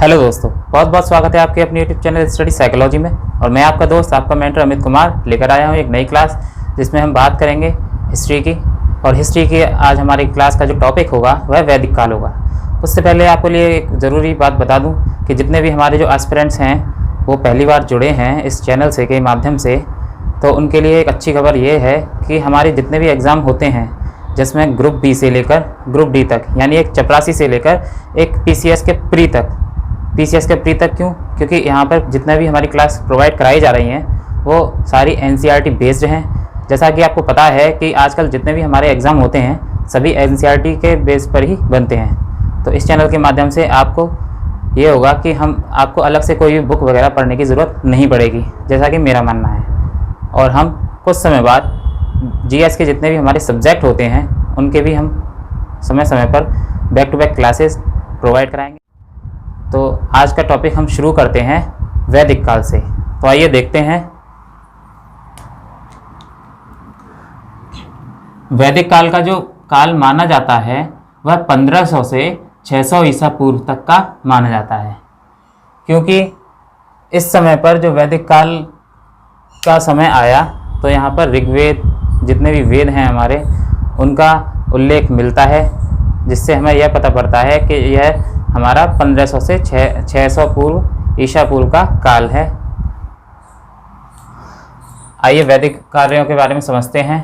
Hello दोस्तों, बहुत बहुत स्वागत है आपके अपने यूट्यूब चैनल स्टडी साइकोलॉजी में। और मैं आपका दोस्त, आपका मेंटर अमित कुमार लेकर आया हूँ एक नई क्लास जिसमें हम बात करेंगे हिस्ट्री की। और हिस्ट्री की आज हमारी क्लास का जो टॉपिक होगा वह वैदिक काल होगा। उससे पहले आपको लिए एक ज़रूरी बात बता दूँ कि जितने भी हमारे जो एस्पिरेंट्स हैं वो पहली बार जुड़े हैं इस चैनल से के माध्यम से, तो उनके लिए एक अच्छी खबर ये है कि हमारे जितने भी एग्ज़ाम होते हैं जिसमें ग्रुप बी से लेकर ग्रुप डी तक, यानी एक चपरासी से लेकर एक पीसीएस के प्री तक, क्यों? क्योंकि यहाँ पर जितने भी हमारी क्लास प्रोवाइड कराई जा रही हैं वो सारी एनसीईआरटी बेस्ड हैं। जैसा कि आपको पता है कि आजकल जितने भी हमारे एग्ज़ाम होते हैं सभी एनसीईआरटी के बेस पर ही बनते हैं। तो इस चैनल के माध्यम से आपको ये होगा कि आपको अलग से कोई भी बुक वगैरह पढ़ने की ज़रूरत नहीं पड़ेगी, जैसा कि मेरा मानना है। और हम कुछ समय बाद जीएस के जितने भी हमारे सब्जेक्ट होते हैं उनके भी हम समय समय पर back to back classes provide कराएंगे। तो आज का टॉपिक हम शुरू करते हैं वैदिक काल से। तो आइए देखते हैं वैदिक काल का जो काल माना जाता है वह 1500 से 600 ईसा पूर्व तक का माना जाता है, क्योंकि इस समय पर जो वैदिक काल का समय आया तो यहाँ पर ऋग्वेद जितने भी वेद हैं हमारे उनका उल्लेख मिलता है, जिससे हमें यह पता पड़ता है कि यह हमारा 1500 से 600 पूर्व ईसा पूर्व का काल है। आइए वैदिक कार्यों के बारे में समझते हैं।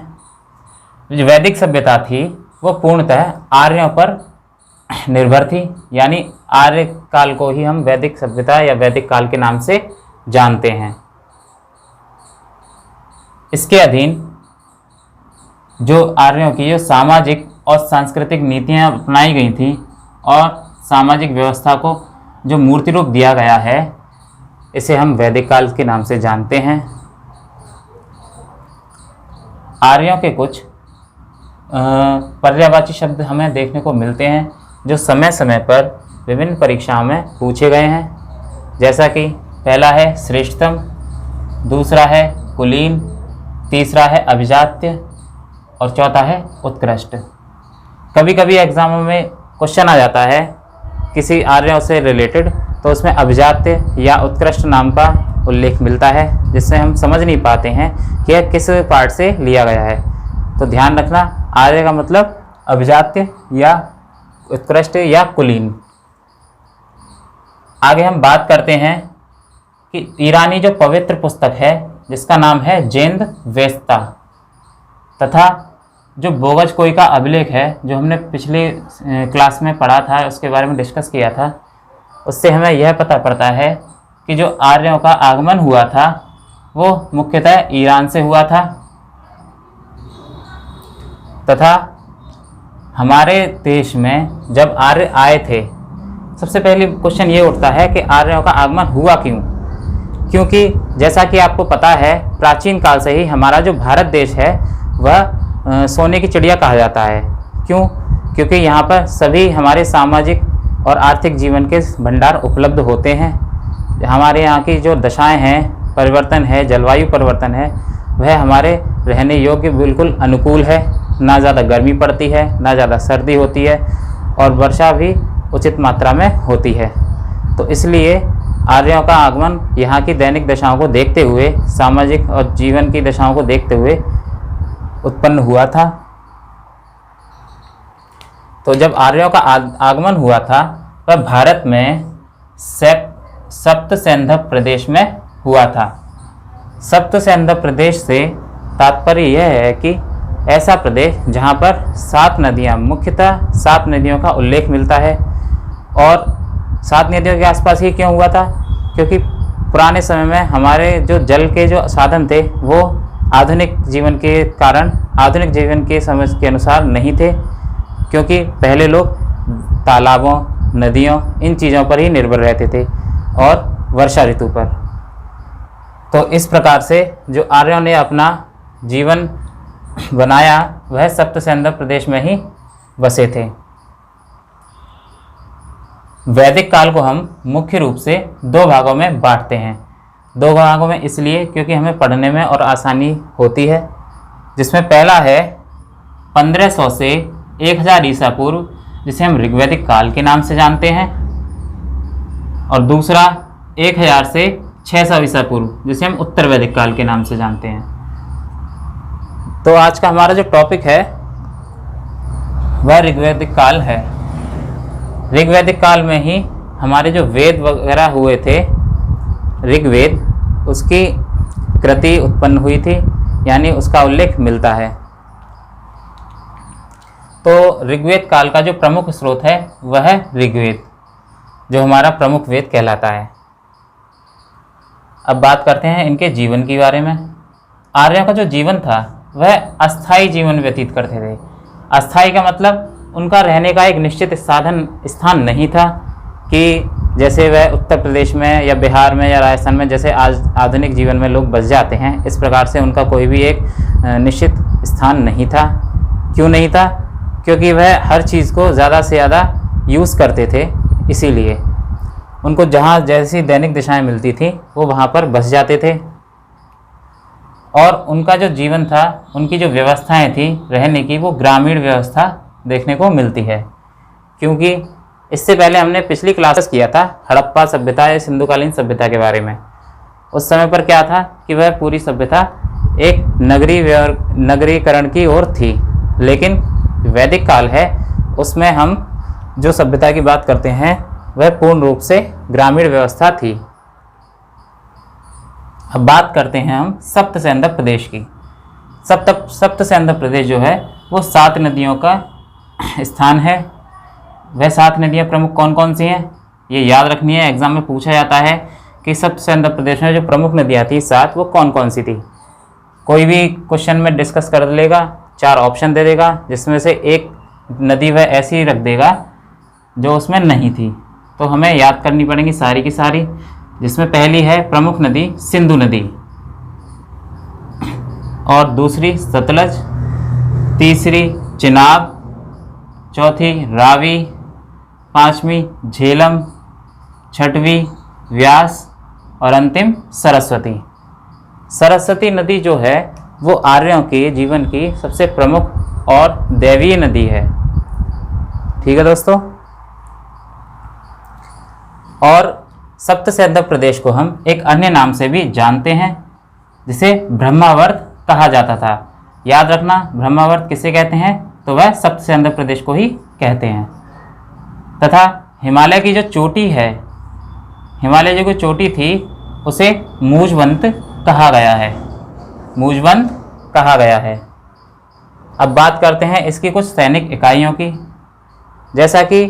जो वैदिक सभ्यता थी वो पूर्णतः आर्यों पर निर्भर थी, यानी आर्य काल को ही हम वैदिक सभ्यता या वैदिक काल के नाम से जानते हैं। इसके अधीन जो आर्यों की जो सामाजिक और सांस्कृतिक नीतियाँ अपनाई गई थी और सामाजिक व्यवस्था को जो मूर्ति रूप दिया गया है, इसे हम वैदिक काल के नाम से जानते हैं। आर्यों के कुछ पर्यायवाची शब्द हमें देखने को मिलते हैं जो समय समय पर विभिन्न परीक्षाओं में पूछे गए हैं, जैसा कि पहला है श्रेष्ठतम, दूसरा है कुलीन, तीसरा है अभिजात्य और चौथा है उत्कृष्ट। कभी कभी एग्जामों में क्वेश्चन आ जाता है किसी आर्यों से रिलेटेड, तो उसमें अभिजात्य या उत्कृष्ट नाम का उल्लेख मिलता है, जिससे हम समझ नहीं पाते हैं कि यह किस पार्ट से लिया गया है। तो ध्यान रखना, आर्य का मतलब अभिजात्य या उत्कृष्ट या कुलीन। आगे हम बात करते हैं कि ईरानी जो पवित्र पुस्तक है जिसका नाम है जेंद वेस्ता, तथा जो बोगज कोई का अभिलेख है जो हमने पिछले क्लास में पढ़ा था, उसके बारे में डिस्कस किया था, उससे हमें यह पता पड़ता है कि जो आर्यों का आगमन हुआ था वो मुख्यतः ईरान से हुआ था। तथा हमारे देश में जब आर्य आए थे, सबसे पहले क्वेश्चन ये उठता है कि आर्यों का आगमन हुआ क्यों? क्योंकि जैसा कि आपको पता है प्राचीन काल से ही हमारा जो भारत देश है वह सोने की चिड़िया कहा जाता है। क्यों? क्योंकि यहाँ पर सभी हमारे सामाजिक और आर्थिक जीवन के भंडार उपलब्ध होते हैं। हमारे यहाँ की जो दशाएं हैं, परिवर्तन है, जलवायु परिवर्तन है, वह हमारे रहने योग्य बिल्कुल अनुकूल है। ना ज़्यादा गर्मी पड़ती है, ना ज़्यादा सर्दी होती है, और वर्षा भी उचित मात्रा में होती है। तो इसलिए आर्यों का आगमन यहाँ की दैनिक दशाओं को देखते हुए, सामाजिक और जीवन की दशाओं को देखते हुए उत्पन्न हुआ था। तो जब आर्यों का आगमन हुआ था वह भारत में सप्त सैंधव प्रदेश में हुआ था। सप्त सैंधव प्रदेश से तात्पर्य यह है कि ऐसा प्रदेश जहाँ पर 7 नदियाँ, मुख्यतः 7 नदियों का उल्लेख मिलता है। और 7 नदियों के आसपास ही क्यों हुआ था? क्योंकि पुराने समय में हमारे जो जल के जो साधन थे वो आधुनिक जीवन के कारण, आधुनिक जीवन के समझ के अनुसार नहीं थे, क्योंकि पहले लोग तालाबों, नदियों, इन चीज़ों पर ही निर्भर रहते थे और वर्षा ऋतु पर। तो इस प्रकार से जो आर्यों ने अपना जीवन बनाया वह सप्त सैंधव प्रदेश में ही बसे थे। वैदिक काल को हम मुख्य रूप से 2 भागों में बांटते हैं। 2 भागों में इसलिए क्योंकि हमें पढ़ने में और आसानी होती है, जिसमें पहला है 1500 से 1000 ईसा पूर्व, जिसे हम ऋग्वैदिक काल के नाम से जानते हैं। और दूसरा 1000 से 600 ईसा पूर्व, जिसे हम उत्तर वैदिक काल के नाम से जानते हैं। तो आज का हमारा जो टॉपिक है वह ऋग्वैदिक काल है। ऋग्वैदिक काल में ही हमारे जो वेद वगैरह हुए थे, ऋग्वेद, उसकी कृति उत्पन्न हुई थी, यानी उसका उल्लेख मिलता है। तो ऋग्वेद काल का जो प्रमुख स्रोत है वह है ऋग्वेद, जो हमारा प्रमुख वेद कहलाता है। अब बात करते हैं इनके जीवन के बारे में। आर्यों का जो जीवन था वह अस्थायी जीवन व्यतीत करते थे। अस्थायी का मतलब उनका रहने का एक निश्चित स्थान नहीं था कि जैसे वह उत्तर प्रदेश में या बिहार में या राजस्थान में जैसे आज आधुनिक जीवन में लोग बस जाते हैं, इस प्रकार से उनका कोई भी एक निश्चित स्थान नहीं था। क्यों नहीं था? क्योंकि वह हर चीज़ को ज़्यादा से ज़्यादा यूज़ करते थे, इसीलिए उनको जहाँ जैसी दैनिक दिशाएं मिलती थी वो वहाँ पर बस जाते थे। और उनका जो जीवन था, उनकी जो व्यवस्थाएं थी रहने की, वो ग्रामीण व्यवस्था देखने को मिलती है। क्योंकि इससे पहले हमने पिछली क्लासेस किया था हड़प्पा सभ्यता या सिंधुकालीन सभ्यता के बारे में। उस समय पर क्या था कि वह पूरी सभ्यता एक नगरीकरण की ओर थी, लेकिन वैदिक काल है उसमें हम जो सभ्यता की बात करते हैं वह पूर्ण रूप से ग्रामीण व्यवस्था थी। अब बात करते हैं हम सप्तसैंधव प्रदेश की। सप्तसैंधव प्रदेश जो है वो 7 नदियों का स्थान है। वह 7 नदियाँ प्रमुख कौन कौन सी हैं ये याद रखनी है। एग्जाम में पूछा जाता है कि सप्तसैंधव प्रदेश में जो प्रमुख नदियाँ थी 7, वो कौन कौन सी थी। कोई भी क्वेश्चन में डिस्कस कर लेगा, 4 ऑप्शन दे देगा, जिसमें से एक नदी वह ऐसी ही रख देगा जो उसमें नहीं थी। तो हमें याद करनी पड़ेंगी सारी की सारी, जिसमें पहली है प्रमुख नदी सिंधु नदी, और दूसरी सतलज, तीसरी चिनाब, चौथी रावी, 5वीं झेलम, 6वीं व्यास और अंतिम सरस्वती। सरस्वती नदी जो है वो आर्यों के जीवन की सबसे प्रमुख और दैवीय नदी है। ठीक है दोस्तों। और सप्तसैंधव प्रदेश को हम एक अन्य नाम से भी जानते हैं, जिसे ब्रह्मावर्त कहा जाता था। याद रखना, ब्रह्मावर्त किसे कहते हैं? तो वह सप्तसैंधव प्रदेश को ही कहते हैं। तथा हिमालय की जो चोटी है, हिमालय जो कोई चोटी थी, उसे मूजवंत कहा गया है। मूजवंत कहा गया है। अब बात करते हैं इसकी कुछ सैनिक इकाइयों की। जैसा कि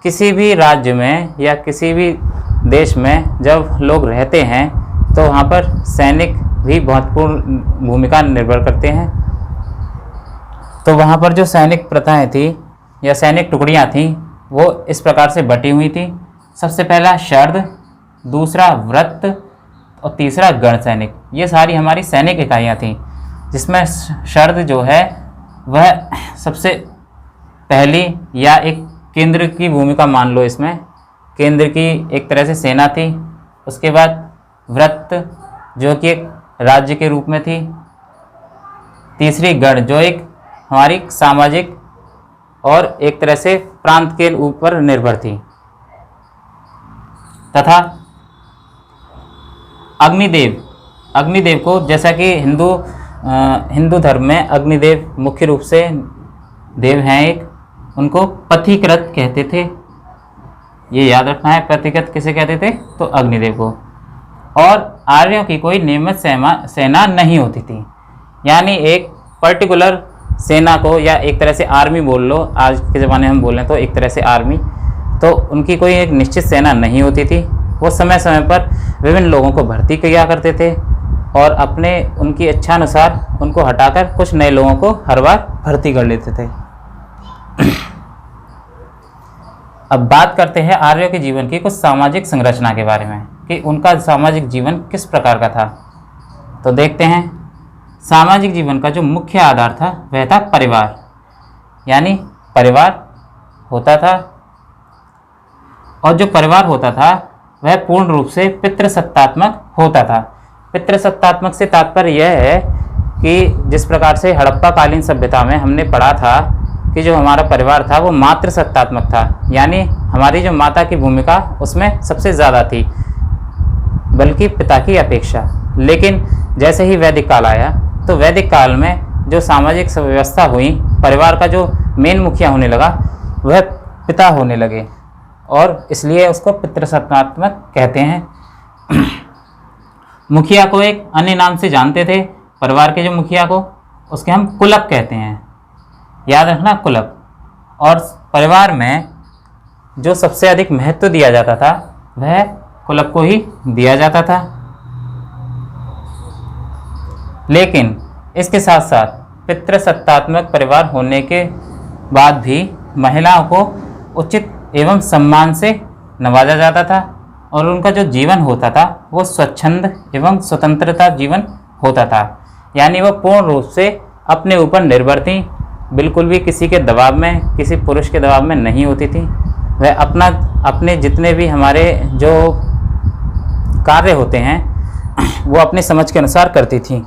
किसी भी राज्य में या किसी भी देश में जब लोग रहते हैं तो वहाँ पर सैनिक भी महत्वपूर्ण भूमिका निर्भर करते हैं। तो वहाँ पर जो सैनिक प्रथाएं थी या सैनिक टुकड़ियाँ थीं वो इस प्रकार से बटी हुई थी। सबसे पहला शर्द, दूसरा व्रत और तीसरा गण सैनिक। ये सारी हमारी सैनिक इकाइयाँ थीं, जिसमें शर्द जो है वह सबसे पहली या एक केंद्र की भूमिका मान लो, इसमें केंद्र की एक तरह से सेना थी। उसके बाद व्रत जो कि एक राज्य के रूप में थी। तीसरी गण जो एक हमारी सामाजिक और एक तरह से प्रांत के ऊपर निर्भर थी। तथा अग्निदेव, अग्निदेव को जैसा कि हिंदू धर्म में अग्निदेव मुख्य रूप से देव हैं एक, उनको पथिकृत कहते थे। ये याद रखना है, पथिकृत किसे कहते थे? तो अग्निदेव को। और आर्यों की कोई नियमित सेना नहीं होती थी, यानी एक पर्टिकुलर सेना को या एक तरह से आर्मी बोल लो, आज के ज़माने में हम बोलें तो एक तरह से आर्मी, तो उनकी कोई एक निश्चित सेना नहीं होती थी। वो समय समय पर विभिन्न लोगों को भर्ती किया करते थे और अपने उनकी इच्छानुसार उनको हटाकर कुछ नए लोगों को हर बार भर्ती कर लेते थे। अब बात करते हैं आर्यों के जीवन की कुछ सामाजिक संरचना के बारे में कि उनका सामाजिक जीवन किस प्रकार का था। तो देखते हैं, सामाजिक जीवन का जो मुख्य आधार था वह था परिवार, यानी परिवार होता था। और जो परिवार होता था वह पूर्ण रूप से पितृसत्तात्मक होता था। पितृसत्तात्मक से तात्पर्य यह है कि जिस प्रकार से हड़प्पा कालीन सभ्यता में हमने पढ़ा था कि जो हमारा परिवार था वो मातृसत्तात्मक था, यानी हमारी जो माता की भूमिका उसमें सबसे ज़्यादा थी, बल्कि पिता की अपेक्षा। लेकिन जैसे ही वैदिक काल आया तो वैदिक काल में जो सामाजिक व्यवस्था हुई, परिवार का जो मेन मुखिया होने लगा वह पिता होने लगे, और इसलिए उसको पितृसत्तात्मक कहते हैं। मुखिया को एक अन्य नाम से जानते थे, परिवार के जो मुखिया को, उसके हम कुलप कहते हैं, याद रखना कुलप। और परिवार में जो सबसे अधिक महत्व दिया जाता था वह कुलप को ही दिया जाता था। लेकिन इसके साथ साथ पितृसत्तात्मक परिवार होने के बाद भी महिलाओं को उचित एवं सम्मान से नवाजा जाता था, और उनका जो जीवन होता था वो स्वच्छंद एवं स्वतंत्रता जीवन होता था। यानी वह पूर्ण रूप से अपने ऊपर निर्भर थी, बिल्कुल भी किसी के दबाव में, किसी पुरुष के दबाव में नहीं होती थी। वह अपने जितने भी हमारे जो कार्य होते हैं वो अपनी समझ के अनुसार करती थी।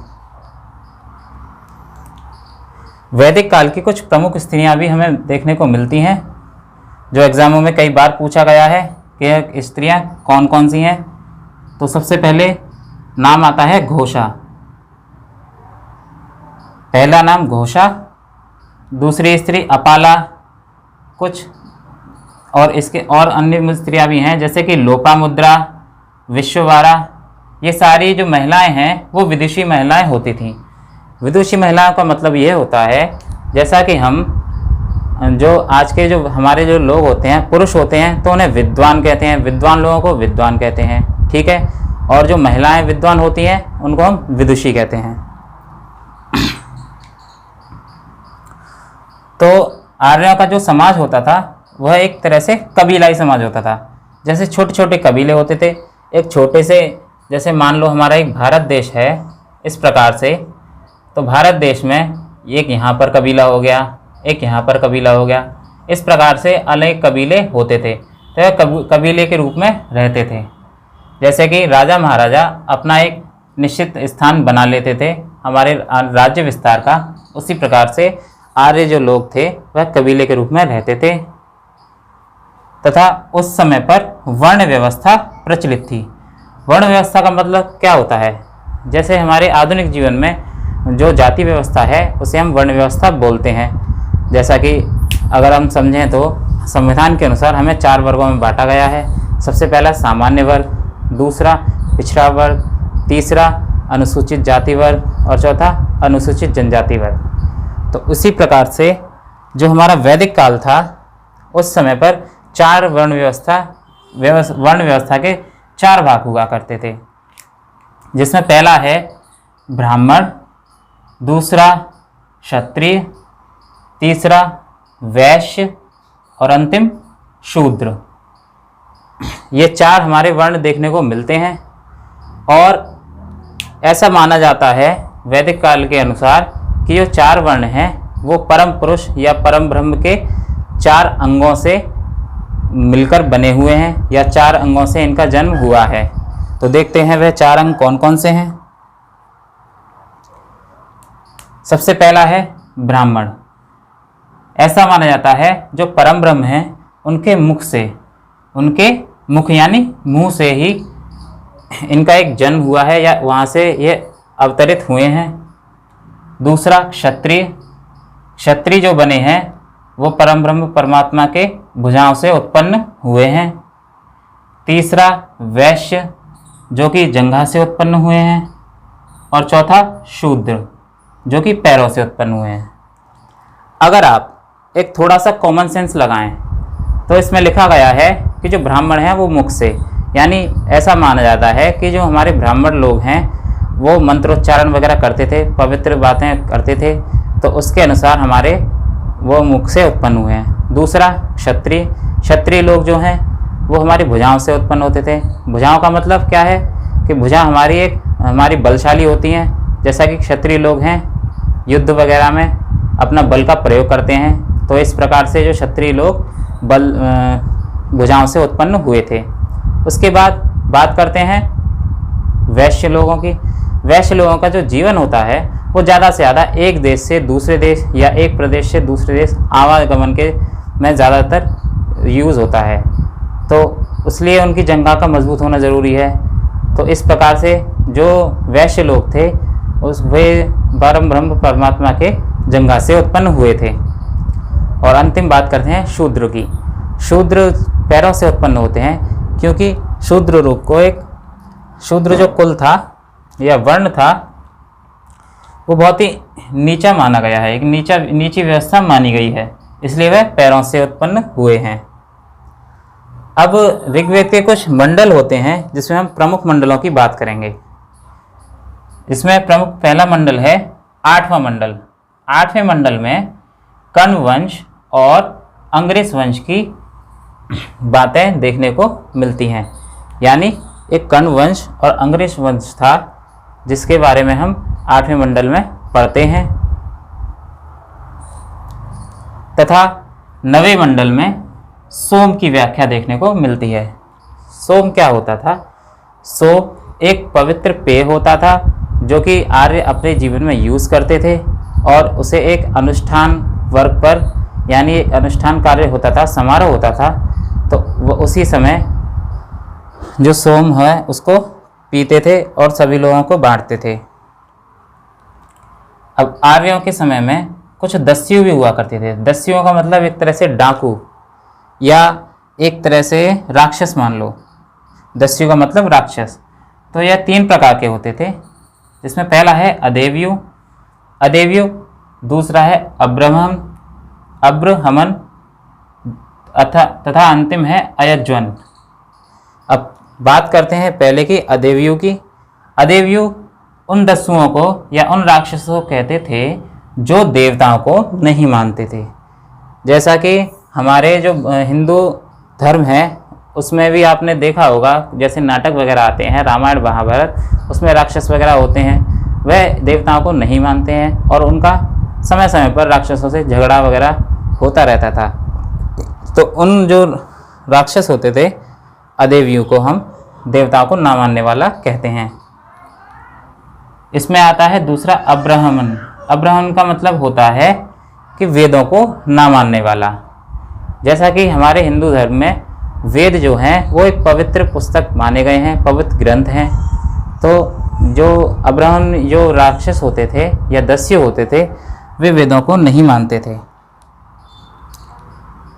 वैदिक काल की कुछ प्रमुख स्त्रियां भी हमें देखने को मिलती हैं, जो एग्जामों में कई बार पूछा गया है कि स्त्रियां कौन कौन सी हैं। तो सबसे पहले नाम आता है घोषा। पहला नाम घोषा, दूसरी स्त्री अपाला, कुछ और इसके और अन्य स्त्रियां भी हैं जैसे कि लोपामुद्रा, विश्ववारा। ये सारी जो महिलाएं हैं वो विदुषी महिलाएं होती थीं। विदुषी महिलाओं का मतलब ये होता है, जैसा कि हम जो आज के जो हमारे जो लोग होते हैं, पुरुष होते हैं, तो उन्हें विद्वान कहते हैं, विद्वान लोगों को विद्वान कहते हैं, ठीक है। और जो महिलाएं विद्वान होती हैं उनको हम विदुषी कहते हैं। तो आर्यों का जो समाज होता था वह एक तरह से कबीलाई समाज होता था। जैसे छोटे छोटे कबीले होते थे, एक छोटे से, जैसे मान लो हमारा एक भारत देश है इस प्रकार से, तो भारत देश में एक यहाँ पर कबीला हो गया, एक यहाँ पर कबीला हो गया, इस प्रकार से अलग कबीले होते थे। तो यह कबीले के रूप में रहते थे। जैसे कि राजा महाराजा अपना एक निश्चित स्थान बना लेते थे हमारे राज्य विस्तार का, उसी प्रकार से आर्य जो लोग थे वह कबीले के रूप में रहते थे। तथा उस समय पर वर्ण व्यवस्था प्रचलित थी। वर्ण व्यवस्था का मतलब क्या होता है? जैसे हमारे आधुनिक जीवन में जो जाति व्यवस्था है उसे हम वर्ण व्यवस्था बोलते हैं। जैसा कि अगर हम समझें तो संविधान के अनुसार हमें 4 वर्गों में बांटा गया है। सबसे पहला सामान्य वर्ग, दूसरा पिछड़ा वर्ग, तीसरा अनुसूचित जाति वर्ग और चौथा अनुसूचित जनजाति वर्ग। तो उसी प्रकार से जो हमारा वैदिक काल था उस समय पर 4 वर्ण व्यवस्था के 4 भाग हुआ करते थे, जिसमें पहला है ब्राह्मण, दूसरा क्षत्रिय, तीसरा वैश्य और अंतिम शूद्र। ये 4 हमारे वर्ण देखने को मिलते हैं। और ऐसा माना जाता है वैदिक काल के अनुसार कि जो 4 वर्ण हैं वो परम पुरुष या परम ब्रह्म के 4 अंगों से मिलकर बने हुए हैं, या 4 अंगों से इनका जन्म हुआ है। तो देखते हैं वह 4 अंग कौन कौन से हैं। सबसे पहला है ब्राह्मण। ऐसा माना जाता है जो परम ब्रह्म हैं उनके मुख से, उनके मुख यानी मुंह से ही इनका एक जन्म हुआ है, या वहाँ से ये अवतरित हुए हैं। दूसरा क्षत्रिय। क्षत्रिय जो बने हैं वो परम ब्रह्म परमात्मा के भुजाओं से उत्पन्न हुए हैं। तीसरा वैश्य, जो कि जंघा से उत्पन्न हुए हैं। और चौथा शूद्र, जो कि पैरों से उत्पन्न हुए हैं। अगर आप एक थोड़ा सा कॉमन सेंस लगाएं तो इसमें लिखा गया है कि जो ब्राह्मण हैं वो मुख से, यानी ऐसा माना जाता है कि जो हमारे ब्राह्मण लोग हैं वो मंत्रोच्चारण वगैरह करते थे, पवित्र बातें करते थे, तो उसके अनुसार हमारे वो मुख से उत्पन्न हुए हैं। दूसरा क्षत्रिय। क्षत्रिय लोग जो हैं वो हमारी भुजाओं से उत्पन्न होते थे। भुजाओं का मतलब क्या है कि भुजा हमारी बलशाली होती हैं। जैसा कि क्षत्रिय लोग हैं युद्ध वगैरह में अपना बल का प्रयोग करते हैं, तो इस प्रकार से जो क्षत्रिय लोग भुजाओं से उत्पन्न हुए थे। उसके बाद बात करते हैं वैश्य लोगों की। वैश्य लोगों का जो जीवन होता है वो ज़्यादा से ज़्यादा एक देश से दूसरे देश या एक प्रदेश से दूसरे देश आवागमन के में ज़्यादातर यूज़ होता है। तो इसलिए उनकी जंघा का मजबूत होना ज़रूरी है। तो इस प्रकार से जो वैश्य लोग थे वे परम ब्रह्म परमात्मा के जंघा से उत्पन्न हुए थे। और अंतिम बात करते हैं शूद्र की। शूद्र पैरों से उत्पन्न होते हैं, क्योंकि शूद्र रूप को शूद्र जो कुल था या वर्ण था वो बहुत ही नीचा माना गया है, एक नीची व्यवस्था मानी गई है, इसलिए वह पैरों से उत्पन्न हुए हैं। अब ऋग्वेद के कुछ मंडल होते हैं जिसमें हम प्रमुख मंडलों की बात करेंगे। इसमें प्रमुख पहला मंडल है 8वां मंडल। 8वें मंडल में कण्व वंश और अंग्रेज वंश की बातें देखने को मिलती हैं। यानी एक कण्व वंश और अंग्रेज वंश था जिसके बारे में हम 8वें मंडल में पढ़ते हैं। तथा 9वें मंडल में सोम की व्याख्या देखने को मिलती है। सोम क्या होता था? सोम एक पवित्र पेय होता था जो कि आर्य अपने जीवन में यूज़ करते थे और उसे एक अनुष्ठान वर्ग पर, यानी एक अनुष्ठान कार्य होता था, समारोह होता था, तो वह उसी समय जो सोम है उसको पीते थे और सभी लोगों को बांटते थे। अब आर्यों के समय में कुछ दस्यु भी हुआ करते थे। दस्युओं का मतलब एक तरह से डाकू या एक तरह से राक्षस मान लो। दस्यु का मतलब राक्षस। तो यह 3 प्रकार के होते थे, जिसमें पहला है अदेव्यु, दूसरा है अब्रहमन तथा अंतिम है अयज्वन। अब बात करते हैं पहले की अदेव्यु की। अदेव्यु उन दस्युओं को या उन राक्षसों को कहते थे जो देवताओं को नहीं मानते थे। जैसा कि हमारे जो हिंदू धर्म है उसमें भी आपने देखा होगा, जैसे नाटक वगैरह आते हैं, रामायण महाभारत, उसमें राक्षस वगैरह होते हैं, वह देवताओं को नहीं मानते हैं और उनका समय समय पर राक्षसों से झगड़ा वगैरह होता रहता था। तो उन जो राक्षस होते थे अदेव्यु को हम देवताओं को ना मानने वाला कहते हैं। इसमें आता है दूसरा अब्रहमन। अब्रहमन का मतलब होता है कि वेदों को ना मानने वाला। जैसा कि हमारे हिंदू धर्म में वेद जो हैं वो एक पवित्र पुस्तक माने गए हैं, पवित्र ग्रंथ हैं। तो जो अब्रहमन जो राक्षस होते थे या दस्यु होते थे वे वेदों को नहीं मानते थे।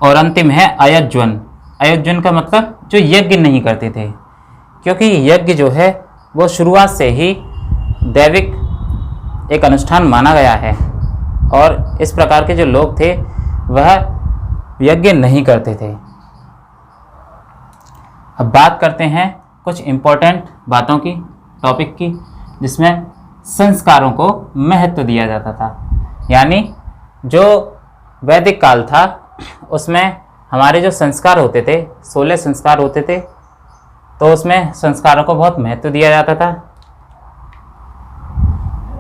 और अंतिम है अयज्वन। अयज्वन का मतलब जो यज्ञ नहीं करते थे, क्योंकि यज्ञ जो है वो शुरुआत से ही दैविक एक अनुष्ठान माना गया है और इस प्रकार के जो लोग थे वह यज्ञ नहीं करते थे। अब बात करते हैं कुछ इम्पोर्टेंट बातों की, टॉपिक की, जिसमें संस्कारों को महत्व दिया जाता था। यानी जो वैदिक काल था उसमें हमारे जो संस्कार होते थे, 16 संस्कार होते थे, तो उसमें संस्कारों को बहुत महत्व दिया जाता था।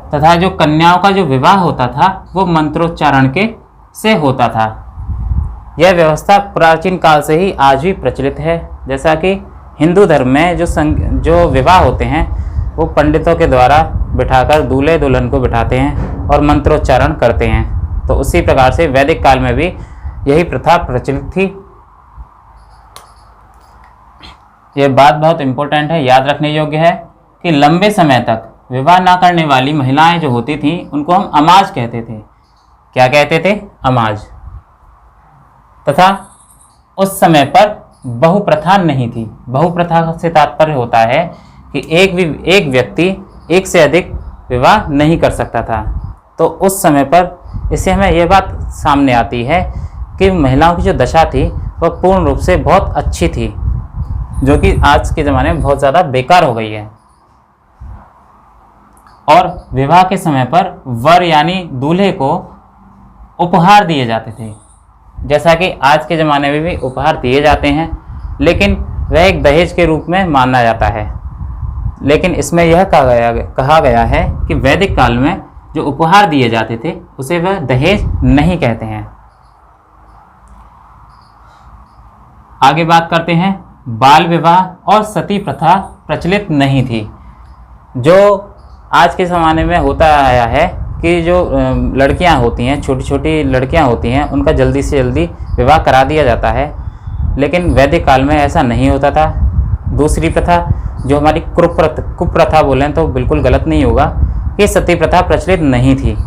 तथा जो कन्याओं का जो विवाह होता था वो मंत्रोच्चारण के से होता था। यह व्यवस्था प्राचीन काल से ही आज भी प्रचलित है। जैसा कि हिंदू धर्म में जो विवाह होते हैं वो पंडितों के द्वारा बिठाकर दूल्हे दुल्हन को बिठाते हैं और मंत्रोच्चारण करते हैं। तो उसी प्रकार से वैदिक काल में भी यही प्रथा प्रचलित थी। यह बात बहुत इम्पोर्टेंट है, याद रखने योग्य है कि लंबे समय तक विवाह ना करने वाली महिलाएं जो होती थीं उनको हम अमाज कहते थे। क्या कहते थे? अमाज। तथा उस समय पर बहुप्रथा नहीं थी। बहुप्रथा से तात्पर्य होता है कि एक व्यक्ति एक से अधिक विवाह नहीं कर सकता था। तो उस समय पर इससे हमें यह बात सामने आती है कि महिलाओं की जो दशा थी वह पूर्ण रूप से बहुत अच्छी थी, जो कि आज के ज़माने में बहुत ज़्यादा बेकार हो गई है। और विवाह के समय पर वर यानी दूल्हे को उपहार दिए जाते थे। जैसा कि आज के ज़माने में भी उपहार दिए जाते हैं, लेकिन वह एक दहेज के रूप में माना जाता है। लेकिन इसमें यह कहा गया है कि वैदिक काल में जो उपहार दिए जाते थे उसे वह दहेज नहीं कहते हैं। आगे बात करते हैं, बाल विवाह और सती प्रथा प्रचलित नहीं थी। जो आज के ज़माने में होता आया है कि जो लड़कियां होती हैं, छोटी छोटी लड़कियां होती हैं, उनका जल्दी से जल्दी विवाह करा दिया जाता है। लेकिन वैदिक काल में ऐसा नहीं होता था। दूसरी प्रथा जो हमारी कुप्रथा बोलें तो बिल्कुल गलत नहीं होगा, कि सती प्रथा प्रचलित नहीं थी।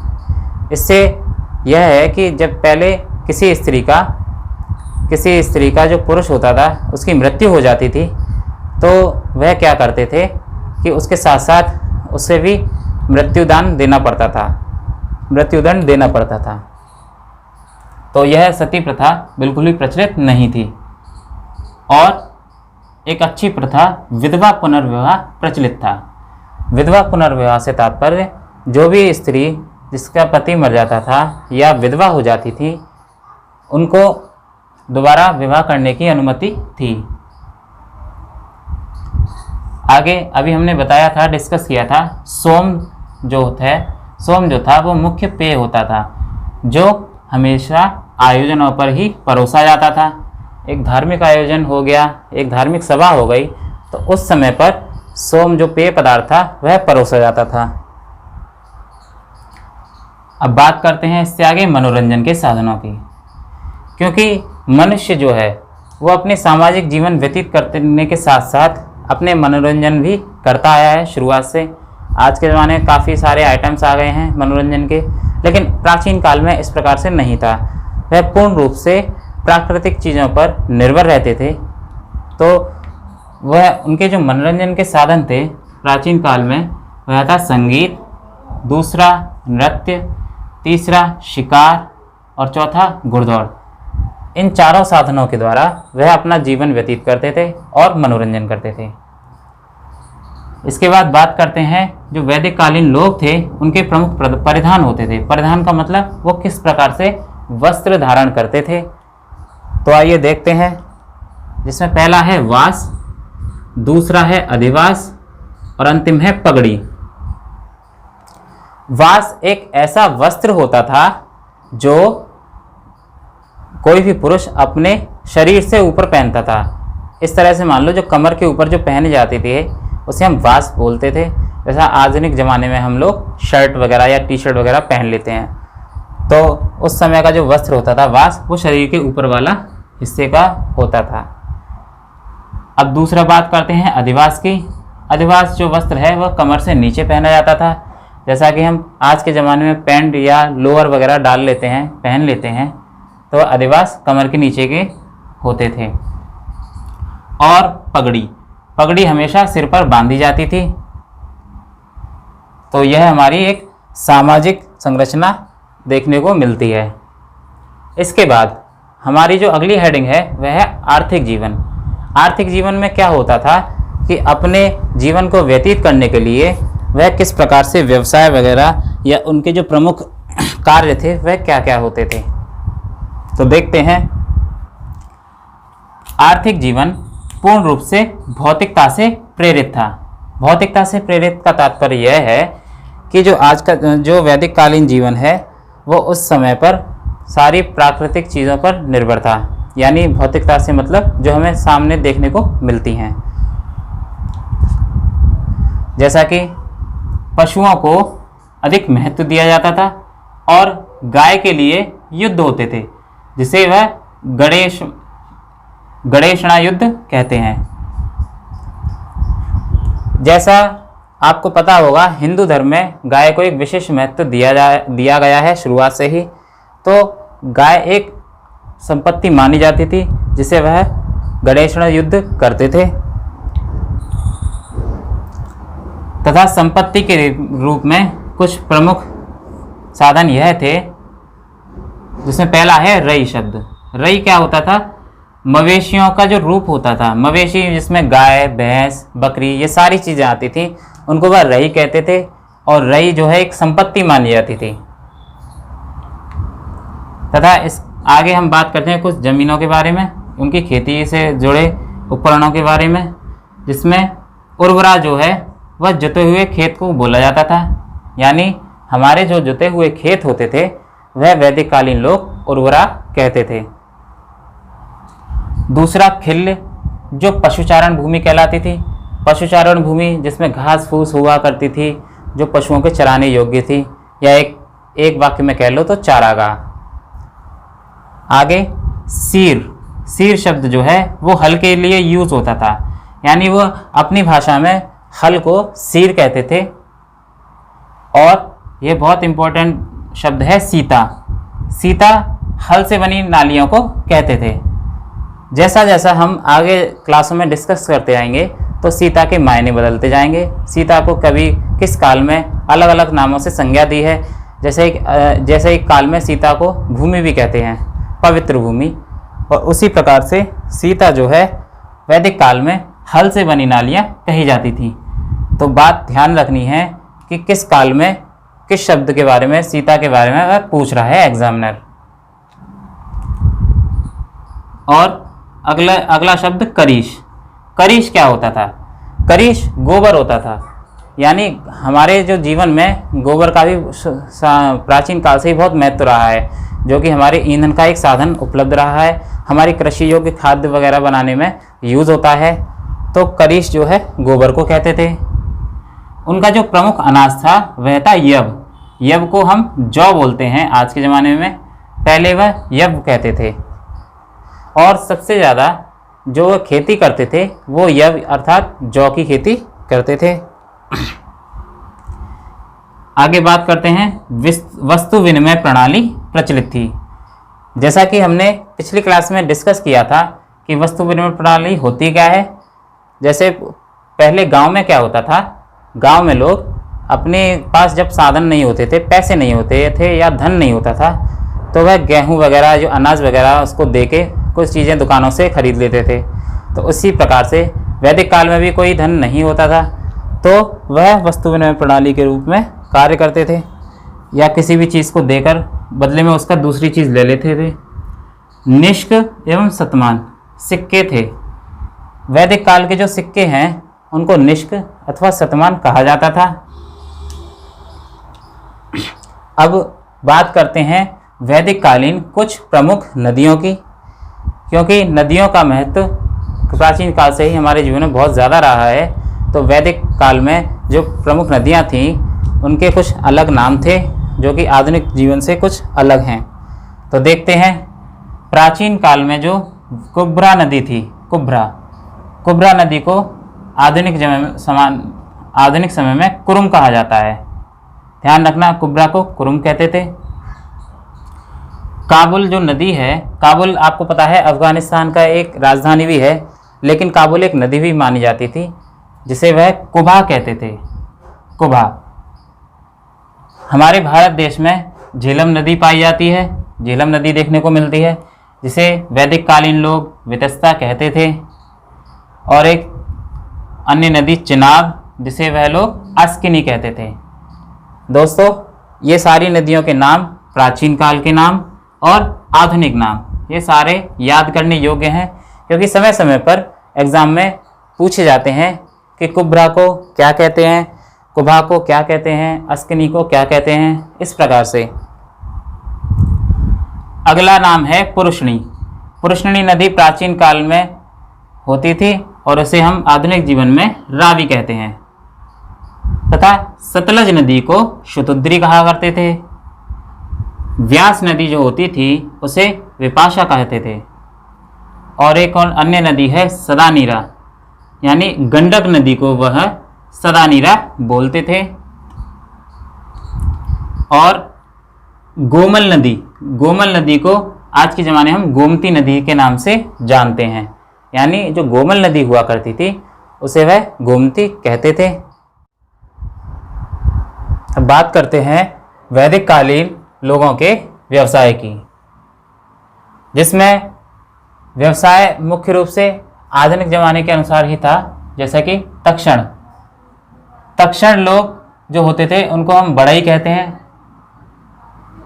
इससे यह है कि जब पहले किसी स्त्री का जो पुरुष होता था उसकी मृत्यु हो जाती थी, तो वह क्या करते थे कि उसके साथ साथ उसे भी मृत्युदंड देना पड़ता था। तो यह सती प्रथा बिल्कुल भी प्रचलित नहीं थी। और एक अच्छी प्रथा विधवा पुनर्विवाह प्रचलित था। विधवा पुनर्विवाह से तात्पर्य जो भी स्त्री जिसका पति मर जाता था या विधवा हो जाती थी, उनको दोबारा विवाह करने की अनुमति थी। आगे अभी हमने बताया था, डिस्कस किया था, सोम जो था वो मुख्य पेय होता था, जो हमेशा आयोजनों पर ही परोसा जाता था। एक धार्मिक आयोजन हो गया, एक धार्मिक सभा हो गई, तो उस समय पर सोम जो पेय पदार्थ था वह परोसा जाता था। अब बात करते हैं इससे आगे मनोरंजन के साधनों की, क्योंकि मनुष्य जो है वो अपने सामाजिक जीवन व्यतीत करने के साथ साथ अपने मनोरंजन भी करता आया है शुरुआत से। आज के ज़माने में काफ़ी सारे आइटम्स आ गए हैं मनोरंजन के, लेकिन प्राचीन काल में इस प्रकार से नहीं था। वह पूर्ण रूप से प्राकृतिक चीज़ों पर निर्भर रहते थे। तो वह उनके जो मनोरंजन के साधन थे प्राचीन काल में, वह था संगीत, दूसरा नृत्य, तीसरा शिकार और चौथा घुड़दौड़। इन चारों साधनों के द्वारा वह अपना जीवन व्यतीत करते थे और मनोरंजन करते थे। इसके बाद बात करते हैं जो वैदिक कालीन लोग थे उनके प्रमुख परिधान होते थे। परिधान का मतलब वो किस प्रकार से वस्त्र धारण करते थे। तो आइए देखते हैं, जिसमें पहला है वास, दूसरा है अधिवास और अंतिम है पगड़ी। वास एक ऐसा वस्त्र होता था जो कोई भी पुरुष अपने शरीर से ऊपर पहनता था। इस तरह से मान लो जो कमर के ऊपर जो पहने जाती थी उसे हम वास बोलते थे। जैसा आधुनिक ज़माने में हम लोग शर्ट वगैरह या टी शर्ट वगैरह पहन लेते हैं, तो उस समय का जो वस्त्र होता था वास, वो शरीर के ऊपर वाला हिस्से का होता था। अब दूसरा बात करते हैं अधिवास की। अधिवास जो वस्त्र है वह कमर से नीचे पहना जाता था। जैसा कि हम आज के ज़माने में पैंट या लोअर वगैरह पहन लेते हैं, तो अधिवास कमर के नीचे के होते थे। और पगड़ी हमेशा सिर पर बांधी जाती थी। तो यह हमारी एक सामाजिक संरचना देखने को मिलती है। इसके बाद हमारी जो अगली हेडिंग है वह है आर्थिक जीवन। आर्थिक जीवन में क्या होता था कि अपने जीवन को व्यतीत करने के लिए वह किस प्रकार से व्यवसाय वगैरह या उनके जो प्रमुख कार्य थे वह क्या क्या होते थे। तो देखते हैं, आर्थिक जीवन पूर्ण रूप से भौतिकता से प्रेरित था। भौतिकता से प्रेरित का तात्पर्य यह है कि जो आज का जो वैदिक कालीन जीवन है वो उस समय पर सारी प्राकृतिक चीज़ों पर निर्भर था। यानी भौतिकता से मतलब जो हमें सामने देखने को मिलती हैं, जैसा कि पशुओं को अधिक महत्व दिया जाता था और गाय के लिए युद्ध होते थे, जिसे वह गणेशणा युद्ध कहते हैं। जैसा आपको पता होगा, हिंदू धर्म में गाय को एक विशेष महत्व दिया गया है शुरुआत से ही। तो गाय एक संपत्ति मानी जाती थी जिसे वह गणेशणा युद्ध करते थे, तथा संपत्ति के रूप में कुछ प्रमुख साधन यह थे, जिसमें पहला है रई शब्द। रई क्या होता था? मवेशियों का जो रूप होता था, मवेशी जिसमें गाय, भैंस, बकरी ये सारी चीज़ें आती थी, उनको वह रई कहते थे। और रई जो है एक संपत्ति मानी जाती थी। तथा इस आगे हम बात करते हैं कुछ ज़मीनों के बारे में, उनकी खेती से जुड़े उपकरणों के बारे में, जिसमें उर्वरा जो है वह जुते हुए खेत को बोला जाता था। यानी हमारे जो जुते हुए खेत होते थे वह वैदिक कालीन लोग उर्वरा कहते थे। दूसरा खिल्य, जो पशुचारण भूमि कहलाती थी। पशुचारण भूमि जिसमें घास फूस हुआ करती थी, जो पशुओं के चराने योग्य थी, या एक वाक्य में कह लो तो चारागाह। आगे सीर। सीर शब्द जो है वो हल के लिए यूज होता था, यानी वो अपनी भाषा में हल को सीर कहते थे। और ये बहुत इंपॉर्टेंट शब्द है सीता। सीता हल से बनी नालियों को कहते थे। जैसा जैसा हम आगे क्लासों में डिस्कस करते आएंगे तो सीता के मायने बदलते जाएंगे। सीता को कभी किस काल में अलग अलग नामों से संज्ञा दी है, जैसे एक काल में सीता को भूमि भी कहते हैं, पवित्र भूमि। और उसी प्रकार से सीता जो है वैदिक काल में हल से बनी नालियाँ कही जाती थी। तो बात ध्यान रखनी है कि किस काल में किस शब्द के बारे में, सीता के बारे में अगर पूछ रहा है एग्जामिनर। और अगला शब्द करीश। करीश क्या होता था? करीश गोबर होता था। यानी हमारे जो जीवन में गोबर का भी प्राचीन काल से ही बहुत महत्व रहा है, जो कि हमारे ईंधन का एक साधन उपलब्ध रहा है, हमारी कृषि योग्य खाद्य वगैरह बनाने में यूज़ होता है। तो करीश जो है गोबर को कहते थे। उनका जो प्रमुख अनाज था वह था यव। यव को हम जौ बोलते हैं आज के ज़माने में, पहले वह यव कहते थे। और सबसे ज़्यादा जो खेती करते थे वो यव अर्थात जौ की खेती करते थे। आगे बात करते हैं, वस्तु विनिमय प्रणाली प्रचलित थी। जैसा कि हमने पिछली क्लास में डिस्कस किया था कि वस्तु विनिमय प्रणाली होती क्या है। जैसे पहले गांव में क्या होता था, गांव में लोग अपने पास जब साधन नहीं होते थे, पैसे नहीं होते थे या धन नहीं होता था, तो वह गेहूं वगैरह जो अनाज वगैरह उसको देके कुछ चीज़ें दुकानों से खरीद लेते थे। तो उसी प्रकार से वैदिक काल में भी कोई धन नहीं होता था तो वह वस्तु विनिमय प्रणाली के रूप में कार्य करते थे, या किसी भी चीज़ को देकर बदले में उसका दूसरी चीज़ ले लेते थे। निष्क एवं शतमान सिक्के थे। वैदिक काल के जो सिक्के हैं उनको निष्क अथवा शतमान कहा जाता था। अब बात करते हैं वैदिक कालीन कुछ प्रमुख नदियों की, क्योंकि नदियों का महत्व प्राचीन काल से ही हमारे जीवन में बहुत ज़्यादा रहा है। तो वैदिक काल में जो प्रमुख नदियाँ थीं उनके कुछ अलग नाम थे जो कि आधुनिक जीवन से कुछ अलग हैं। तो देखते हैं, प्राचीन काल में जो कुब्रा नदी थी, कुब्रा नदी को आधुनिक समय में कुरुम कहा जाता है। ध्यान रखना, कुब्रा को कुरुम कहते थे। काबुल जो नदी है, काबुल आपको पता है अफ़गानिस्तान का एक राजधानी भी है, लेकिन काबुल एक नदी भी मानी जाती थी जिसे वह कुबा कहते थे। कुबा। हमारे भारत देश में झेलम नदी पाई जाती है, झेलम नदी देखने को मिलती है जिसे वैदिक कालीन लोग वितस्ता कहते थे। और एक अन्य नदी चिनाब जिसे वह लोग अस्किनी कहते थे। दोस्तों, ये सारी नदियों के नाम प्राचीन काल के नाम और आधुनिक नाम, ये सारे याद करने योग्य हैं, क्योंकि समय समय पर एग्ज़ाम में पूछे जाते हैं कि कुब्रा को क्या कहते हैं, कुबा को क्या कहते हैं, अस्किनी को क्या कहते हैं, इस प्रकार से। अगला नाम है पुरुषणी। पुरुषणी नदी प्राचीन काल में होती थी और उसे हम आधुनिक जीवन में रावी कहते हैं। तथा सतलज नदी को शतुद्री कहा करते थे। व्यास नदी जो होती थी उसे विपाशा कहते थे। और एक और अन्य नदी है सदानीरा, यानी गंडक नदी को वह सदानीरा बोलते थे। और गोमल नदी को आज के ज़माने हम गोमती नदी के नाम से जानते हैं, यानी जो गोमल नदी हुआ करती थी उसे वह गोमती कहते थे। अब बात करते हैं वैदिक कालीन लोगों के व्यवसाय की, जिसमें व्यवसाय मुख्य रूप से आधुनिक ज़माने के अनुसार ही था। जैसा कि तक्षण लोग जो होते थे उनको हम बढ़ई कहते हैं।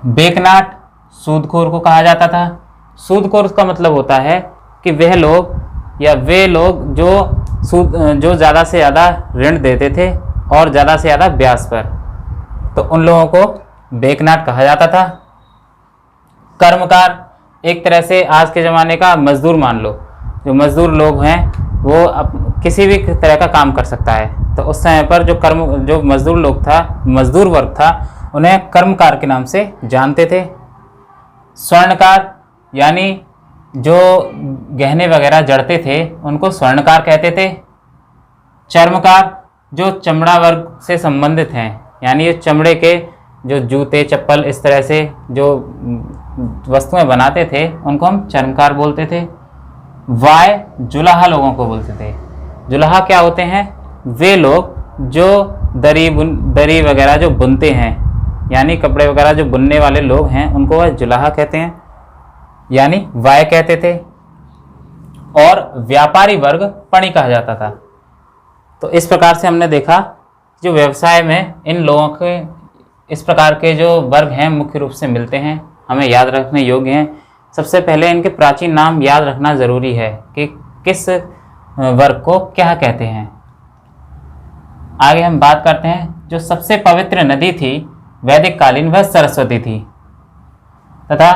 बेकनाट सूदखोर को कहा जाता था। सूदखोर का मतलब होता है कि वह लोग या वे लोग जो ज़्यादा से ज़्यादा ऋण देते थे और ज़्यादा से ज़्यादा ब्याज पर, तो उन लोगों को बेकनाट कहा जाता था। कर्मकार एक तरह से आज के ज़माने का मजदूर मान लो। जो मजदूर लोग हैं वो किसी भी तरह का काम कर सकता है, तो उस समय पर जो मजदूर वर्ग था उन्हें कर्मकार के नाम से जानते थे। स्वर्णकार यानी जो गहने वगैरह जड़ते थे उनको स्वर्णकार कहते थे। चर्मकार जो चमड़ा वर्ग से संबंधित हैं, यानी ये चमड़े के जो जूते चप्पल इस तरह से जो वस्तुएं बनाते थे उनको हम चर्मकार बोलते थे। वाय जुलाहा लोगों को बोलते थे। जुलाहा क्या होते हैं? वे लोग जो दरी वगैरह जो बुनते हैं, यानी कपड़े वगैरह जो बुनने वाले लोग हैं उनको वह जुलाहा कहते हैं, यानी वाय कहते थे। और व्यापारी वर्ग पणी कहा जाता था। तो इस प्रकार से हमने देखा जो व्यवसाय में इन लोगों के इस प्रकार के जो वर्ग हैं मुख्य रूप से मिलते हैं, हमें याद रखने योग्य हैं। सबसे पहले इनके प्राचीन नाम याद रखना ज़रूरी है कि किस वर्ग को क्या कहते हैं। आगे हम बात करते हैं। जो सबसे पवित्र नदी थी वैदिक कालीन वह सरस्वती थी तथा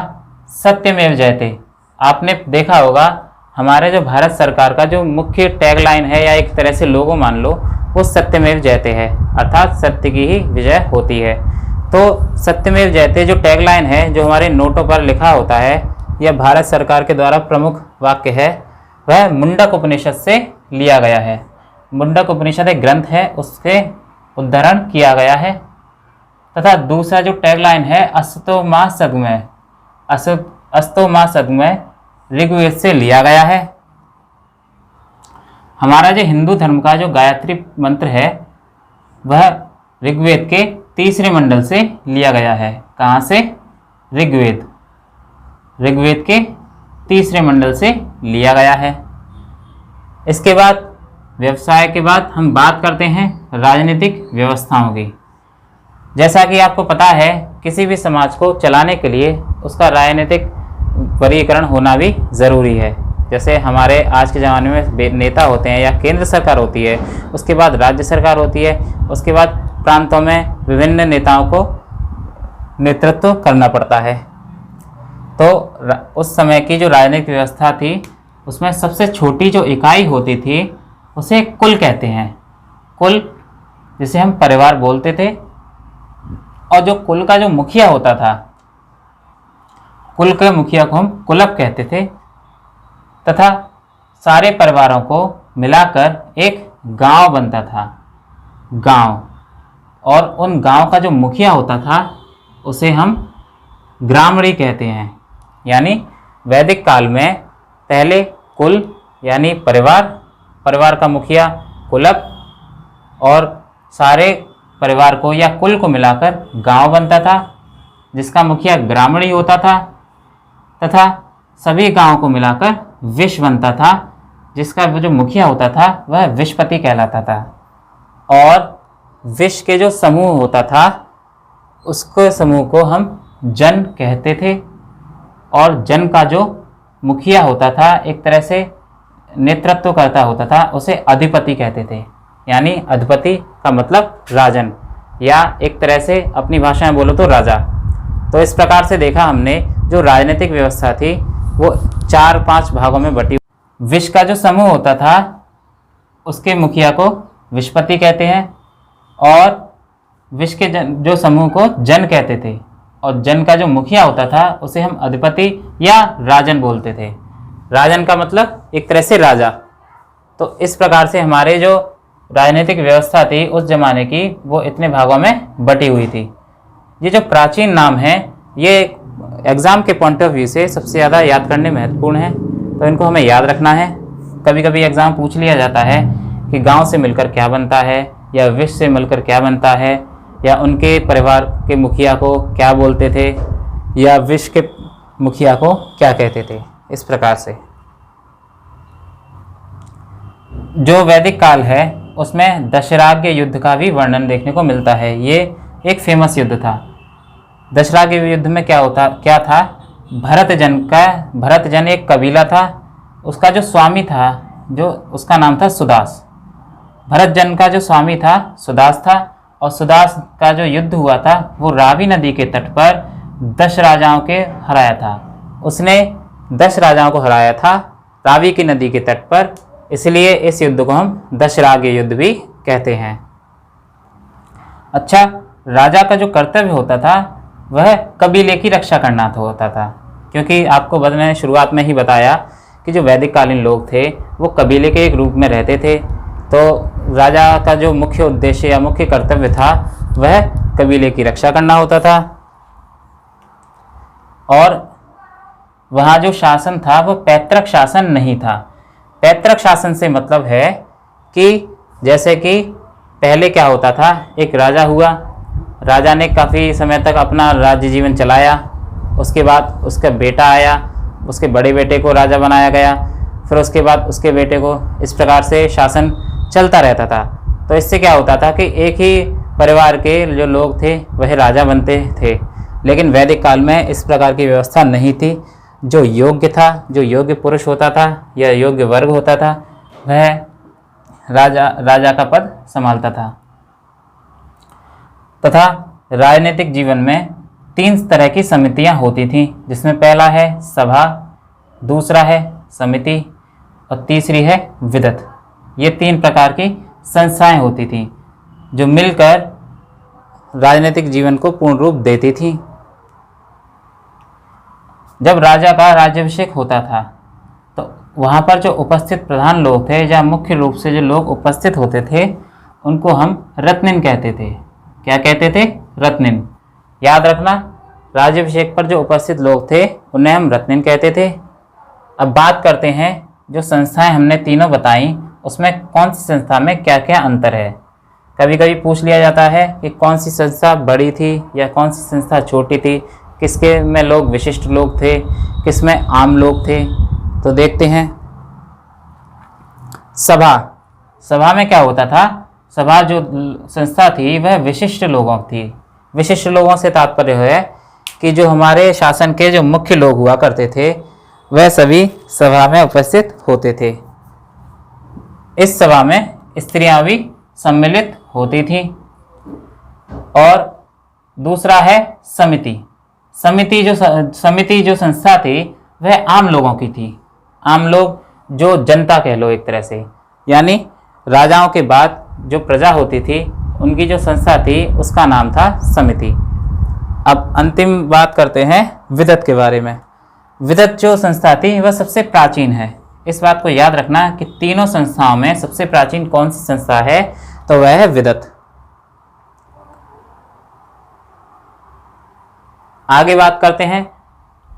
सत्यमेव जयते। आपने देखा होगा हमारे जो भारत सरकार का जो मुख्य टैगलाइन है या एक तरह से लोगो मान लो, वो सत्यमेव जयते है, अर्थात सत्य की ही विजय होती है। तो सत्यमेव जयते जो टैगलाइन है जो हमारे नोटों पर लिखा होता है, यह भारत सरकार के द्वारा प्रमुख वाक्य है, वह मुंडक उपनिषद से लिया गया है। मुंडक उपनिषद एक ग्रंथ है, उससे उद्धरण किया गया है। तथा दूसरा जो टैगलाइन है अस्तो मा सद्मय, अस्तो मा सद्मय ऋग्वेद से लिया गया है। हमारा जो हिंदू धर्म का जो गायत्री मंत्र है वह ऋग्वेद के 3 मंडल से लिया गया है। कहाँ से? ऋग्वेद के 3 मंडल से लिया गया है। इसके बाद व्यवसाय के बाद हम बात करते हैं राजनीतिक व्यवस्थाओं की। जैसा कि आपको पता है किसी भी समाज को चलाने के लिए उसका राजनीतिक वर्गीकरण होना भी ज़रूरी है। जैसे हमारे आज के ज़माने में नेता होते हैं या केंद्र सरकार होती है, उसके बाद राज्य सरकार होती है, उसके बाद प्रांतों में विभिन्न नेताओं को नेतृत्व करना पड़ता है। तो उस समय की जो राजनीतिक व्यवस्था थी उसमें सबसे छोटी जो इकाई होती थी उसे कुल कहते हैं। कुल जिसे हम परिवार बोलते थे। और जो कुल का जो मुखिया होता था, कुल के मुखिया को हम कुलप कहते थे। तथा सारे परिवारों को मिलाकर एक गांव बनता था, गांव। और उन गांव का जो मुखिया होता था उसे हम ग्रामणी कहते हैं। यानी वैदिक काल में पहले कुल यानी परिवार का मुखिया कुलप और सारे परिवार को या कुल को मिलाकर गांव बनता था जिसका मुखिया ग्रामणी होता था। तथा सभी गांवों को मिलाकर विश बनता था जिसका जो मुखिया होता था वह विशपति कहलाता था। और विश के जो समूह होता था उसके समूह को हम जन कहते थे। और जन का जो मुखिया होता था एक तरह से नेतृत्व करता होता था उसे अधिपति कहते थे। यानी अधिपति का मतलब राजन या एक तरह से अपनी भाषा में बोलो तो राजा। तो इस प्रकार से देखा हमने जो राजनीतिक व्यवस्था थी वो 4-5 भागों में बटी। विश का जो समूह होता था उसके मुखिया को विशपति कहते हैं और विश के जो समूह को जन कहते थे। और जन का जो मुखिया होता था उसे हम अधिपति या राजन बोलते थे। राजन का मतलब एक तरह से राजा। तो इस प्रकार से हमारे जो राजनीतिक व्यवस्था थी उस जमाने की वो इतने भागों में बटी हुई थी। ये जो प्राचीन नाम हैं ये एग्ज़ाम के पॉइंट ऑफ व्यू से सबसे ज़्यादा याद करने महत्वपूर्ण है, तो इनको हमें याद रखना है। कभी कभी एग्ज़ाम पूछ लिया जाता है कि गांव से मिलकर क्या बनता है या विश से मिलकर क्या बनता है या उनके परिवार के मुखिया को क्या बोलते थे या विश के मुखिया को क्या कहते थे। इस प्रकार से जो वैदिक काल है उसमें दशराग्य युद्ध का भी वर्णन देखने को मिलता है। ये एक फेमस युद्ध था। दशराग्य युद्ध में क्या था, भरत जन एक कबीला था, उसका जो स्वामी था जो उसका नाम था सुदास। भरत जन का जो स्वामी था सुदास था और सुदास का जो युद्ध हुआ था वो रावी नदी के तट पर 10 राजाओं के हराया था। उसने 10 राजाओं को हराया था रावी की नदी के तट पर, इसलिए इस युद्ध को हम दशराग्य युद्ध भी कहते हैं। अच्छा, राजा का जो कर्तव्य होता था वह कबीले की रक्षा करना होता था। क्योंकि आपको मैंने शुरुआत में ही बताया कि जो वैदिक कालीन लोग थे वो कबीले के एक रूप में रहते थे। तो राजा का जो मुख्य उद्देश्य या मुख्य कर्तव्य था वह कबीले की रक्षा करना होता था। और वहाँ जो शासन था वो पैतृक शासन नहीं था। पैतृक शासन से मतलब है कि जैसे कि पहले क्या होता था, एक राजा हुआ, राजा ने काफ़ी समय तक अपना राज्य जीवन चलाया, उसके बाद उसका बेटा आया, उसके बड़े बेटे को राजा बनाया गया, फिर उसके बाद उसके बेटे को, इस प्रकार से शासन चलता रहता था। तो इससे क्या होता था कि एक ही परिवार के जो लोग थे वह राजा बनते थे। लेकिन वैदिक काल में इस प्रकार की व्यवस्था नहीं थी। जो योग्य था, जो योग्य पुरुष होता था या योग्य वर्ग होता था, वह राजा का पद संभालता था। तथा राजनीतिक जीवन में 3 तरह की समितियां होती थीं, जिसमें पहला है सभा, दूसरा है समिति और तीसरी है विदत। ये 3 प्रकार की संस्थाएं होती थीं जो मिलकर राजनीतिक जीवन को पूर्ण रूप देती थीं। जब राजा का राज्याभिषेक होता था तो वहाँ पर जो उपस्थित प्रधान लोग थे या मुख्य रूप से जो लोग उपस्थित होते थे उनको हम रत्निन कहते थे। क्या कहते थे? रत्निन। याद रखना, राज्याभिषेक पर जो उपस्थित लोग थे उन्हें हम रत्निन कहते थे। अब बात करते हैं जो संस्थाएं हमने तीनों बताई उसमें कौन सी संस्था में क्या क्या अंतर है। कभी कभी पूछ लिया जाता है कि कौन सी संस्था बड़ी थी या कौन सी संस्था छोटी थी, किसके में लोग विशिष्ट लोग थे, किसमें आम लोग थे। तो देखते हैं। सभा में क्या होता था? सभा जो संस्था थी वह विशिष्ट लोगों की। विशिष्ट लोगों से तात्पर्य है कि जो हमारे शासन के जो मुख्य लोग हुआ करते थे वह सभी सभा में उपस्थित होते थे। इस सभा में स्त्रियां भी सम्मिलित होती थीं। और दूसरा है समिति। समिति जो संस्था थी वह आम लोगों की थी। आम लोग जो जनता कह लो एक तरह से, यानी राजाओं के बाद जो प्रजा होती थी उनकी जो संस्था थी उसका नाम था समिति। अब अंतिम बात करते हैं विदत के बारे में। विदत जो संस्था थी वह सबसे प्राचीन है। इस बात को याद रखना कि तीनों संस्थाओं में सबसे प्राचीन कौन सी संस्था है, तो वह है विदत। आगे बात करते हैं।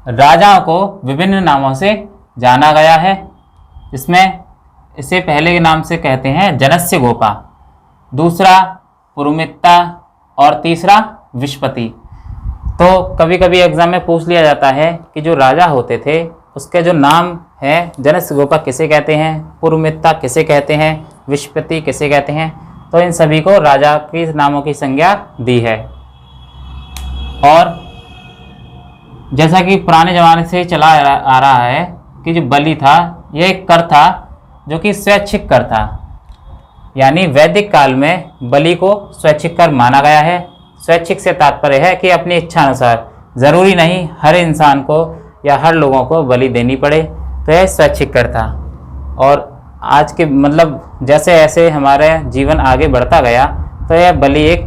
राजाओं को विभिन्न नामों से जाना गया है, इसमें इसे पहले के नाम से कहते हैं जनस्य गोपा, दूसरा पुरुमित्ता और तीसरा विष्पति। तो कभी कभी एग्जाम में पूछ लिया जाता है कि जो राजा होते थे उसके जो नाम है जनस्य गोपा किसे कहते हैं, पुरुमित्ता किसे कहते हैं, विष्पति किसे कहते हैं। तो इन सभी को राजा के नामों की संज्ञा दी है। और जैसा कि पुराने ज़माने से चला आ रहा है कि जो बलि था यह एक कर था जो कि स्वैच्छिक कर था, यानी वैदिक काल में बलि को स्वैच्छिक कर माना गया है। स्वैच्छिक से तात्पर्य है कि अपनी इच्छा अनुसार, ज़रूरी नहीं हर इंसान को या हर लोगों को बलि देनी पड़े, तो यह स्वैच्छिक कर था। और आज के मतलब जैसे ऐसे हमारे जीवन आगे बढ़ता गया तो यह बलि एक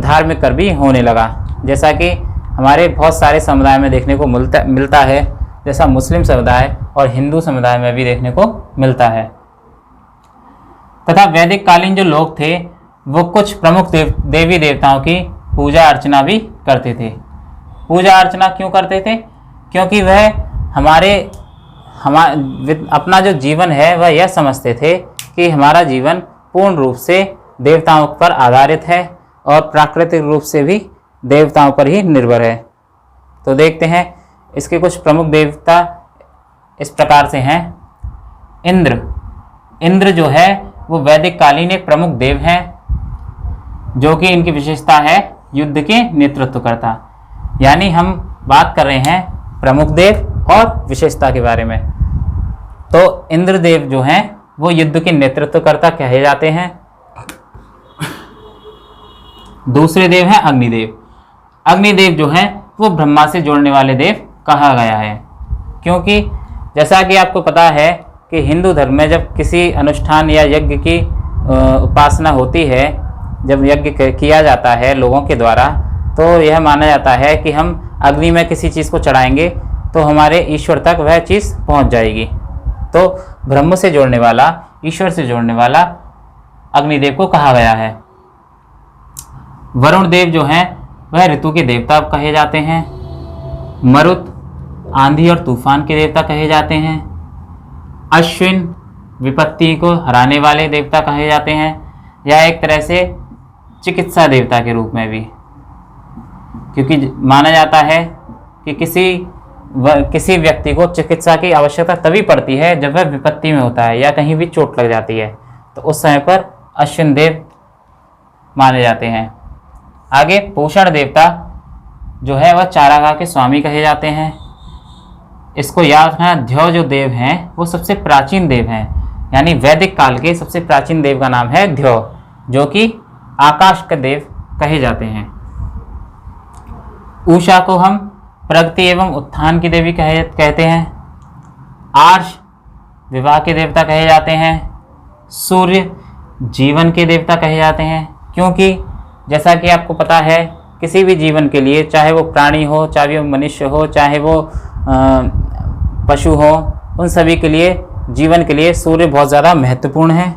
धार्मिक कर भी होने लगा, जैसा कि हमारे बहुत सारे समुदाय में देखने को मिलता है, जैसा मुस्लिम समुदाय और हिंदू समुदाय में भी देखने को मिलता है। तथा वैदिक कालीन जो लोग थे वो कुछ प्रमुख देवी देवताओं की पूजा अर्चना भी करते थे। पूजा अर्चना क्यों करते थे? क्योंकि वह अपना जो जीवन है वह यह समझते थे कि हमारा जीवन पूर्ण रूप से देवताओं पर आधारित है और प्राकृतिक रूप से भी देवताओं पर ही निर्भर है। तो देखते हैं इसके कुछ प्रमुख देवता इस प्रकार से हैं। इंद्र जो है वो वैदिक कालीन एक प्रमुख देव हैं, जो कि इनकी विशेषता है युद्ध के नेतृत्व करता। यानी हम बात कर रहे हैं प्रमुख देव और विशेषता के बारे में। तो इंद्रदेव जो हैं वो युद्ध के नेतृत्वकर्ता कहे जाते हैं। दूसरे देव हैं अग्निदेव। अग्निदेव जो हैं वो ब्रह्मा से जोड़ने वाले देव कहा गया है, क्योंकि जैसा कि आपको पता है कि हिंदू धर्म में जब किसी अनुष्ठान या यज्ञ की उपासना होती है, जब यज्ञ किया जाता है लोगों के द्वारा, तो यह माना जाता है कि हम अग्नि में किसी चीज़ को चढ़ाएंगे तो हमारे ईश्वर तक वह चीज़ पहुंच जाएगी। तो ब्रह्म से जोड़ने वाला, ईश्वर से जोड़ने वाला अग्निदेव को कहा गया है। वरुण देव जो हैं वह ऋतु के देवता कहे जाते हैं। मरुत आंधी और तूफान के देवता कहे जाते हैं। अश्विन विपत्ति को हराने वाले देवता कहे जाते हैं, या एक तरह से चिकित्सा देवता के रूप में भी, क्योंकि माना जाता है कि किसी व्यक्ति को चिकित्सा की आवश्यकता तभी पड़ती है जब वह विपत्ति में होता है या कहीं भी चोट लग जाती है, तो उस समय पर अश्विन देव माने जाते हैं। आगे पोषण देवता जो है वह चारागाह के स्वामी कहे जाते हैं। इसको याद रखना, ध्यो जो देव हैं वो सबसे प्राचीन देव हैं, यानी वैदिक काल के सबसे प्राचीन देव का नाम है ध्यो, जो कि आकाश के देव कहे जाते हैं। उषा को हम प्रगति एवं उत्थान की देवी कहते हैं। आर्ष विवाह के देवता कहे जाते हैं। सूर्य जीवन के देवता कहे जाते हैं, क्योंकि जैसा कि आपको पता है किसी भी जीवन के लिए, चाहे वो प्राणी हो, चाहे वो मनुष्य हो, चाहे वो पशु हो, उन सभी के लिए, जीवन के लिए सूर्य बहुत ज़्यादा महत्वपूर्ण है।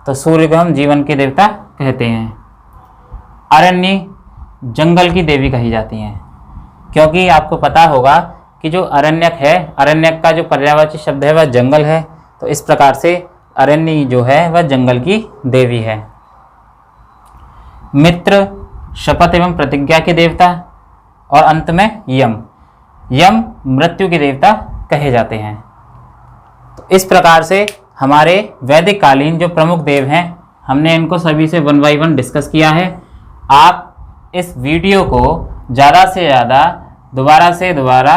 तो सूर्य को हम जीवन के देवता कहते हैं। अरण्य जंगल की देवी कही जाती हैं, क्योंकि आपको पता होगा कि जो अरण्यक है, अरण्यक का जो पर्यायवाची शब्द है वह जंगल है, तो इस प्रकार से अरण्य जो है वह जंगल की देवी है। मित्र शपथ एवं प्रतिज्ञा के देवता, और अंत में यम मृत्यु के देवता कहे जाते हैं। तो इस प्रकार से हमारे वैदिक कालीन जो प्रमुख देव हैं, हमने इनको सभी से 1 बाय 1 डिस्कस किया है। आप इस वीडियो को ज़्यादा से ज़्यादा दोबारा से दोबारा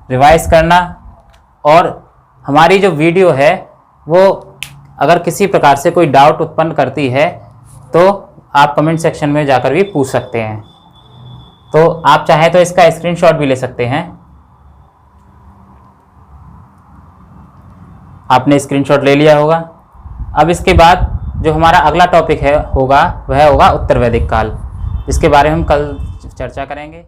रिवाइज करना, और हमारी जो वीडियो है वो अगर किसी प्रकार से कोई डाउट उत्पन्न करती है तो आप कमेंट सेक्शन में जाकर भी पूछ सकते हैं। तो आप चाहें तो इसका स्क्रीनशॉट भी ले सकते हैं। आपने स्क्रीनशॉट ले लिया होगा। अब इसके बाद जो हमारा अगला टॉपिक है वह होगा उत्तर वैदिक काल, जिसके बारे में हम कल चर्चा करेंगे।